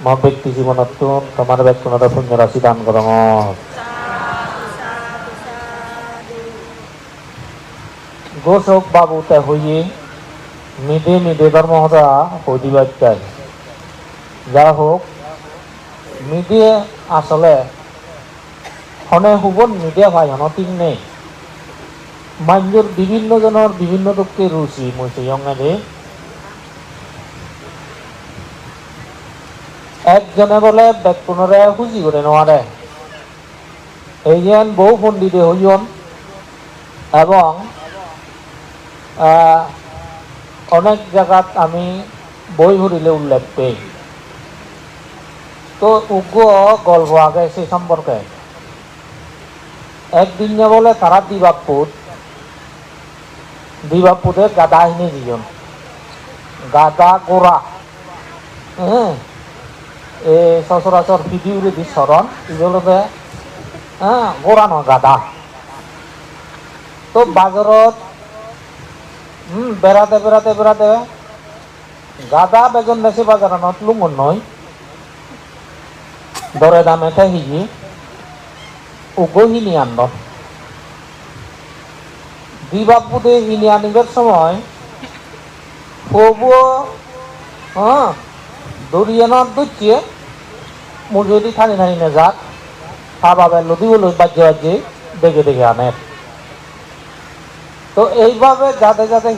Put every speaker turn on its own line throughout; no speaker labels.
মা ব্যক্তি জীবনত তোমার ব্যক্তিগত পুণ্য রাশি দান করম। গোসক বাবুতে হইয়ে মিদে মিদে ধর্মহরা হইদিবার চাই। যা হোক মিদে আসলে হনে হুবন মিডিয়া ভাই হন ঠিক নেই। মানুষের বিভিন্ন জনের বিভিন্ন দুঃখে রুচি মইছে ইয়ঙ্গে একজনে বলে বেতনরে খুঁজি করে নেওয়ারে এই যেন বহু পণ্ডিতে হইয়ন এবং অনেক জায়গাত আমি বই ভরিলে উল্লেখ পেই। তো উগ্র গল্প আগে সেই সম্পর্কে একদিন বলে তারা দিবাপুরে গাদা হিনে দিজন গাদা গোড়া হ্যাঁ এ সচরাচর ভিডিওরে দি স্মরণ ইগুলোতে হ্যাঁ গোড়া ন গাদা। তো বাজারত বেড়াতে বেড়াতে বেড়াতে গাদা বেজন বেশি বাজারানত লুঙ্গন নয় দরে দামে হিজি উগহিনী আনন্দ দিবাপুদে হিনি আনিবার সময় দরিয়ানত দুচিয়ে মুরগি থানি থানি নে যাক ভাবে লদি বাজ্যে বাজ্যে দেখে দেখে আনে। তো এইভাবে যাতে যাতে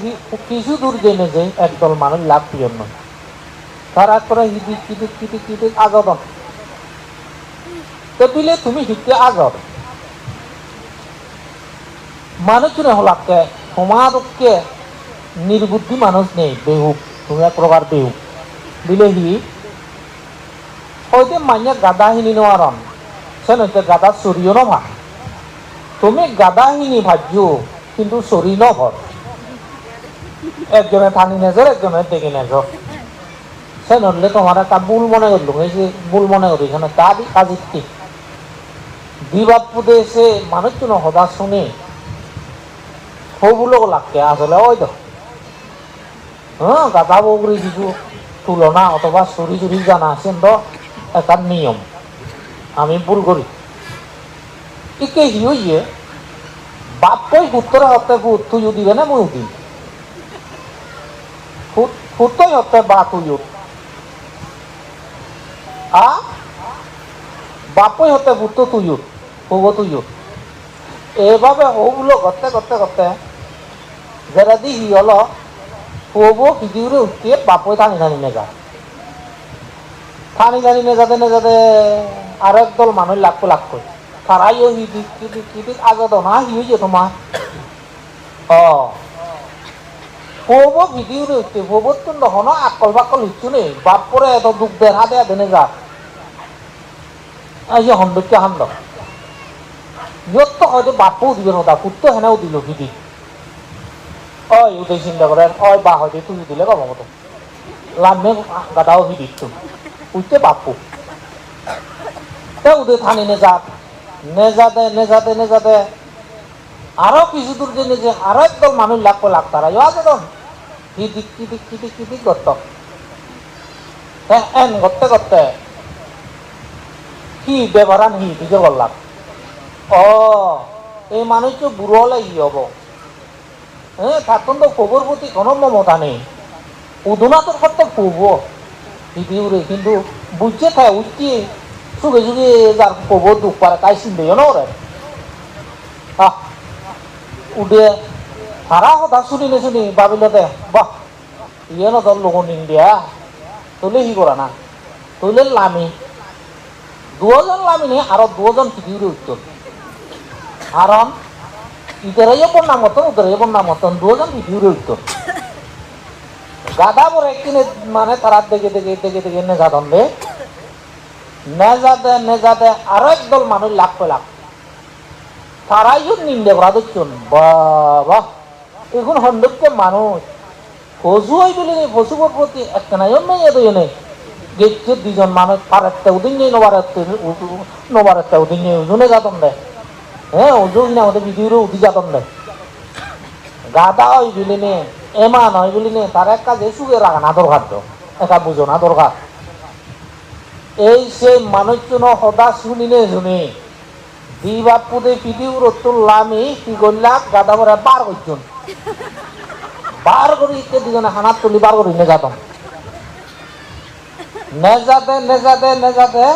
কিছু দূর জেনে যে একদল মানুষ লাভ জন্য তারা করে হিদিক কিদিক কিদিক কিদিক আগদন। তো দিলে তুমি হিতে আগর মানুষ হলাকে তোমারকে নির্বুদ্ধি মানুষ নেই বেহুক তুমি এক প্রকার বেহুক দিলে হি হয়তো মাইয়া গাদাহিনী নোয়ারন সে নইতে গাদা চুরিও নভা তুমি গাদাহিনী ভাজ্য কিন্তু চুরি নভর একজনে টানি নেজর একজনে দেখে নেজর সে নলে তোমার একটা ভুল মনে করলো এই যে ভুল মনে করি এখানে তারই কাজের ঠিক দিবাপুদে সে মানুষ হদা শুনে সবগুলো লাগকে আসলে ওই তো গাদা বগরি কিছু তুলনা অথবা চুরি চুরি জানা আছেন তো একটা নিয়ম আমি ভুল করি ইকে হি হইয়ে বাপই উত্তরে হতে তুইও দিবে না মইও দিই ফুটই হতে বা তুইও বাপই হতে ফুট তুইও হব তুইও এইভাবে ওগুলো করতে করতে করতে যারা দি হি হল হবো হিদিউরে উঠিয়ে বাপই টানি টানি নেজা টানি টানি নেজাতে নেজাতে আর একদল মানুষ লাখ করে তারাইও হিদিক কিদিক কিদিক আগত না হি হইছে তোমার হবো হিদিউরে উঠতে হবো তো নহন আকল বাকল হইছো নেই বাপ পরে এত দুঃখ দেখা দেয়া দেনে যা আইসে হন্দকে হান্দ ইয়ত তো হয়তো বাপও দিবে নদা পুত্র হেনাও দিল হিদি উদয় চিন্তা করে বা হয়তো তুই দিলে কম মতো লামে গাদাও হিদি উঠতে বাপু উদয় থানি নেজাতে আরো কিছু দূর জেনে যে আরো একদল মানুষ লাখ তারা ইয়া হিদিক কিদিক কিদিক কিদিক করত এন করতে করতে কি ব্যবহারান হি দিকে বললাম এই মানুষ তো বুড়ো হলে ই হব থাকুন তো খবর প্রতি কোনো মমতা নেই উদুনা তোর করতে খুব দিদিউরে কিন্তু বুঝছে খায় উঠছি চুগে চুগে যার খবর দুঃখ পারে তাই চিন্তা না ওরে উঠে সারা কথা শুনি ভাবিল দে বাহ ইয়ে ন তোর লোক ইন্ডিয়া তোলে হি করা না তোলে লামি দুজন লামি নেই আরো দুজন দিদিউরে উঠত কারণ ইতরাইও বন্যা মতন উতরাইও বন্যা মতন দুজন ভিডিওরে উঠত গাদা বড় একদিনে মানে তারা দেখে দেখে দেখে দেখে নেজাদন দে নেজাদে আরো একদল মানুষ লাখ তারাইও নিন্দে করা দেখছেন বাবা এখন হন্ডকে মানুষ ফসু হয়ে বলে নেই ফসুর প্রতি একটা নাই মেয়ে নেই গেছে দুজন মানুষ তার একটা উদিন নেই নবার একটা উদিন নেই ওজনে যাতন দেয় ওজন না আমাদের ভিডিওরে উঠি যাতন দেয় গাদা হয় বলি নে এমান হয় বলি নে তার এক কাজে সুখে রাখা না দরকার তো এটা বুঝো না দরকার এই সে মানুষজন সদা শুনিনে শুনি দি বাপুদে পিডিউর তুললামি কি করলাম গাদা ভরে বার করছুন বার করি দুজনে হানাত তুলি বার করি নেজাতম নেজাতে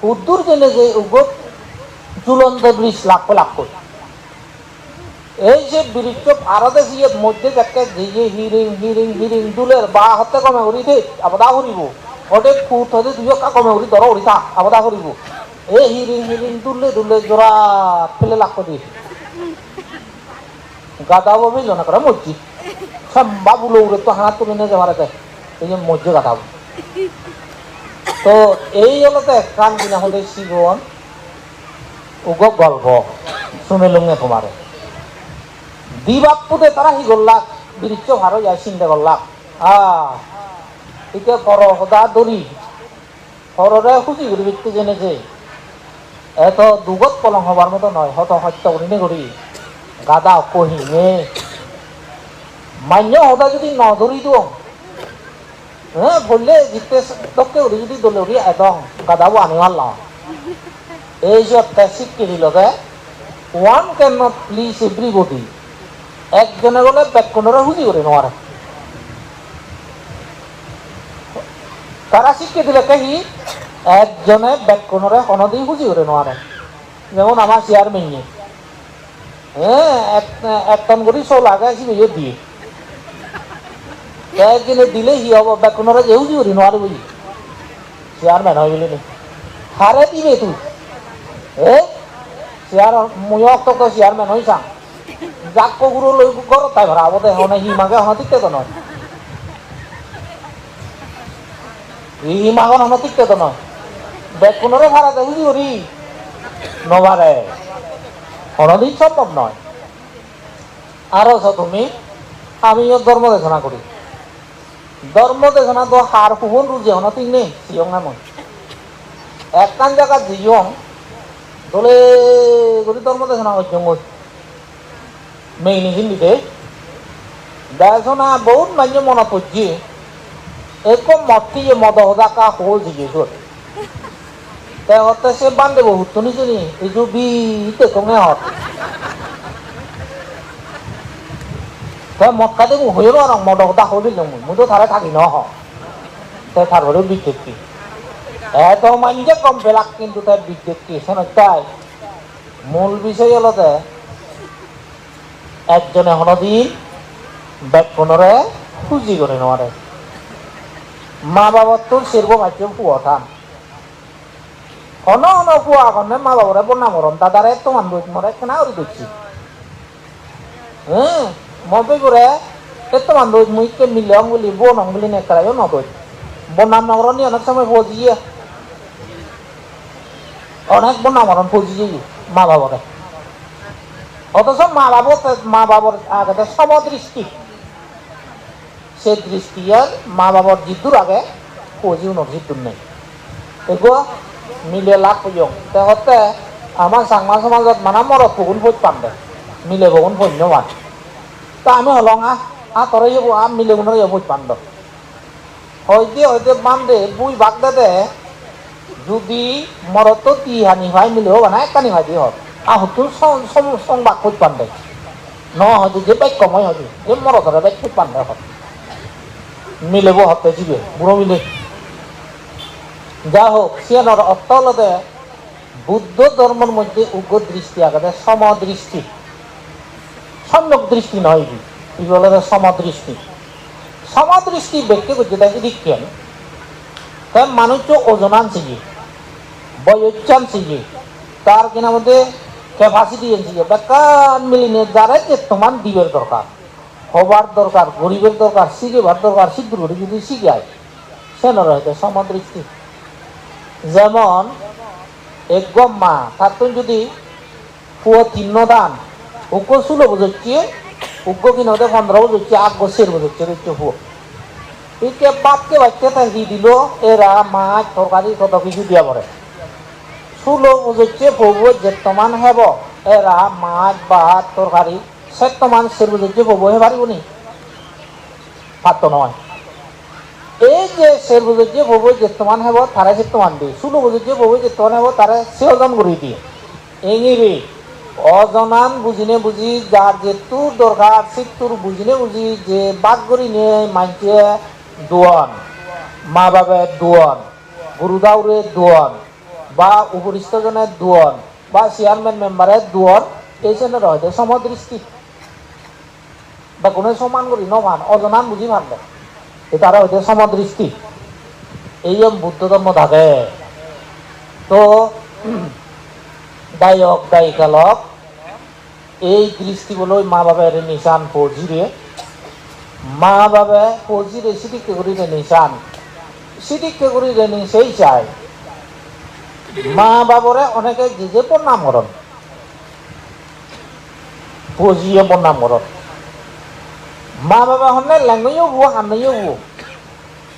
উদ্দুর জেনে যে উগত ঝুলন্ত ব্রিজ লাখ লাখ করে এই যে বৃক্ষ আরো দিয়ে মধ্যে যাকে যে হিরিং হিরিং হিরিং দুলের বা হতে কমে উড়ি দে আবদা করিব ওটে ফুট হতে দুই কমে উড়ি ধরো উড়ি থা আবদা করিব এই হিরিং হিরিং দুলে দুলে জোড়া ফেলে লাখ দিয়ে গাদা বমি জনা করে মসজি সম্বা বুলো উড়ে তো হাত তুলে নিয়ে যাবার আছে এই যে মসজি গাদাবো তো এই হলতে কান কিনা হলে শিবন উগ গল্প শুনে লুঙ্গে তোমারে দিবাপুদে তারা হি করলাক বৃক্ষ ভালো যায় চিন্তা করলাক এতিয়া কর সদা দরি হররে খুশি করি বৃত্তি জেনেছে এত দুগত পলং হবার মতো নয় হত সত্য করিনে করি গাদা কহিনে মান্য সদা যদি নধরি দিও হ্যাঁ বললে জিতে তোকে উড়ি যদি দলে উড়ি একদম গাদাবো আনি হারলাম এই যে ট্যাক্সি কিনি লগে one can not please everybody একজনে গলে ব্যাককোণরে হুজি করে নোয়ারে তারা শিখে দিলে কেহি একজনে ব্যাককোণরে হনদি হুজি করে নোয়ারে যেমন আমার চেয়ারম্যান হ্যাঁ এক টন করে চল আগে আসি দিয়ে দিয়ে একজনে দিলে হি হব ব্যাককোণরে যে হুজি করে নোয়ারে বুঝি চেয়ারম্যান হয় বলে হারে দিবে তুই চেয়ার মুয়ক তো চেয়ারম্যান হইছা যাক গুরু লই করো তাই ভরা আবদে হনে হিমাগে হন ঠিকতে তো নয় হিমাগন হন ঠিকতে তো নয় ব্যাগ কোনরে ভাড়া দেয় বুঝি করি নবারে হনদিন সম্ভব নয় আরো তুমি আমিও ধর্ম দেশনা করি ধর্ম দেশনা তো হার কুহন রুজি হন ঠিক নেই সিয়ং না নয় একখান জায়গা জিয়ং দলে করি ধর্ম দেশনা করছি মেইনি হিন্দিতে দেশনা বহুত মানুষ মনে পড়ছি এরকম মতটি যে মদ হদাকা হল জিজ্ঞেস হতে সে বান্ধে বহুত তো নিচে নি এই যে বিতে কমে হত মক্কা দেবো হইল আর মদ হদা হলিল মুই তো তারে থাকি ন তার হলে বিদ্যুৎ এত মানুষে কম পেলাক কিন্তু তার বিদ্যুৎ কি তাই মূল বিষয় হলো একজনে হনদিন ব্যাকরণরে খুঁজি করে নেওয়ারে মা বাবার তোর সেরব ভাগ্য পুয়া থান হন হন পুয়া কনে মা বাবারে বন্যা মরণ দাদারে তোমার দোষ মরে কেনা করে দেখছি হ্যাঁ মবে করে তোমার দোষ মুইকে মিলে অঙ্গুলি বোন অঙ্গুলি নেকড়াইও নদোষ বন্যাম নগরণী অনেক সময় ফজিয়ে অনেক বন্যা মরণ ফজিয়ে মা বাবারে অথচ মা বাবার আগে সমদৃষ্টি সে দৃষ্টি আর মা বাবার জিদ্দুর আগে ফৌজি উনর জিদ্দুর নেই এগুলো মিলে লাভ পুজং হতে আমার সাংমা সমাজত মানে মরত ফগুন ফৌজ পান্দে মিলে ফগুন ফৈন্য মান তা আমি হলং তরে যাবো মিলে গুণর ফৌজ পান্দ হইতে বান্ধে বুই বাগ দে যদি মরত তি হানি হয় মিলেও বানা একখানি হয় দিয়ে হত আহতুন সংবাদ খোঁজ পান্ডে ন হয়তো যে বাইক কমই হয়তো যে মরতরে বাইক খোঁজ পান্ডে হত মিলেব হতে জিবে বুড়ো মিলে যা হোক সিয়ানোর অর্থ হলতে বুদ্ধ ধর্মের মধ্যে উগ্র দৃষ্টি আগে সমদৃষ্টি সম্যক দৃষ্টি নয় এগুলো সমদৃষ্টি সমদৃষ্টি ব্যক্তি করছে তাই দিকেন তাই মানুষ ওজন আনছে বয়োচ্ছান শিখে তার কিনা মধ্যে ক্যাপাসিটি এনছি বেকার মিলিনে যারা যে তোমার দিবের দরকার হবার দরকার গরিবের দরকার শিখেবার দরকার সিদ্ধ করে যদি শিখায় সে নয় সমদৃষ্টি যেমন এক গম্মা তার যদি পুয়ো 3 দান উগ্র 16 বুঝছে উগ্র কিনা 15 বুঝছে 8 বছর বুঝছে দেখছে পুয়ো একে বাপকে বাচ্চা থাকি দিল এরা মাছ তরকারি কত কিছু দিয়া পড়ে 16 বুঝছে বউ যেতমান হেব এরা মাছ ভাত তরকারি সেতমান সের বুঝছে বউ হে পারিব নি পারত নয় এই যে 6 বছর যে বউ যেতমান হব তারা যেতমান দি 16 বছর যে বউ যেতমান হব তারা সে ওজন করে দিয়ে এঙিবি অজনান বুঝিনে বুঝি যার যে তোর দরকার সে তোর বুঝিনে বুঝি যে বাদ করি নিয়ে মানছে দোয়ান মা বাবার দোয়ান গুরুদাউরের দোয়ান বা উপরিস্থজনের দোয়ান বা চেয়ারম্যান মেম্বারের দোয়ান এই জন্য রয়েছে সমদৃষ্টি বা কোনো সমান করি নমান অজনান বুঝি মানবে তারা হইতে সমদৃষ্টি এই বুদ্ধ ধর্ম থাকে তো গায়ক গায়িকালক এই দৃষ্টি বলে মা বাবার নিশান ফৌজিরে মা বাবা ফৌজিরে সিটিকে করিলে নিশান সিটিকে করিলে সেই চায় মা বাবরে অনেকে যে প্রণাম করন ফৌজিয়ে প্রণাম করন মা বাবা হলে ল্যাঙ্গুয়েও ভুয়ো হান্নাইও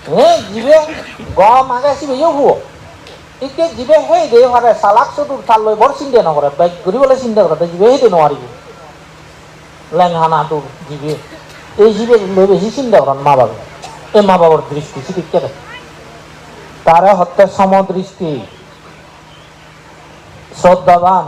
ভুয়ো জিবে গম আগে সিবেও ভুয়ো ইকে জিবে সেই দে হারে চালাক চতুর চাল লৈ বৰ চিন্তা নকৰে বাইক ঘূৰিবলৈ চিন্তা কৰে জিবে সেইটো নোৱাৰিব লেংহানাটো জিবে এই জিবে লৈ বেছি চিন্তা করেন মা বাবা এই মা বাবার দৃষ্টি সিটিকে তারা হত্যা সমদৃষ্টি শ্রদ্ধাবান